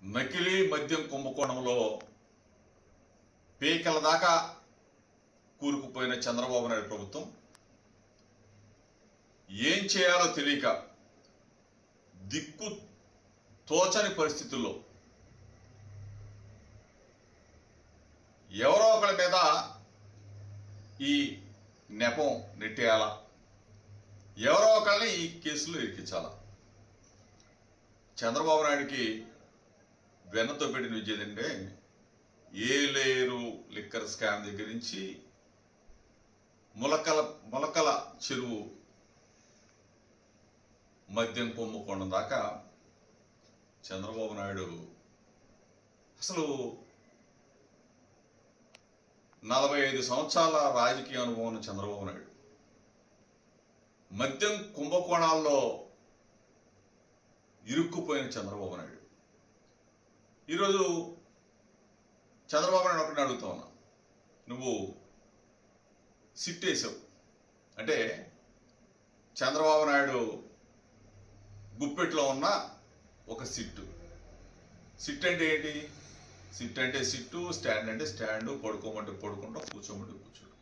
నకిలీ మద్యం కుంభకోణంలో పీకల దాకా కూరుకుపోయిన చంద్రబాబు నాయుడు ప్రభుత్వం ఏం చేయాలో తెలియక దిక్కు తోచని పరిస్థితుల్లో ఎవరో ఒకరి మీద ఈ నెపం నెట్టేయాలా, ఎవరో ఒకరిని ఈ కేసులో ఇరికించాలా. చంద్రబాబు నాయుడికి వెన్నతో పెట్టిన విద్య ఏంటంటే ఏలేరు లిక్కర్ స్కామ్ దగ్గర నుంచి మొలకల చెరువు మద్యం కుంభకోణం దాకా చంద్రబాబు నాయుడు అసలు 45 సంవత్సరాల రాజకీయ అనుభవం ఉన్న చంద్రబాబు నాయుడు మద్యం కుంభకోణాల్లో ఇరుక్కుపోయిన చంద్రబాబు నాయుడు ఈరోజు చంద్రబాబు నాయుడు ఒకటి అడుగుతా ఉన్నా, నువ్వు సిట్ వేసావు అంటే చంద్రబాబు నాయుడు గుప్పెట్లో ఉన్న ఒక సిట్టు అంటే ఏంటి? సిట్ అంటే సిట్టు, స్టాండ్ అంటే స్టాండు, పడుకోమంటే పడుకుంటాం, కూర్చోమంటే కూర్చోడు.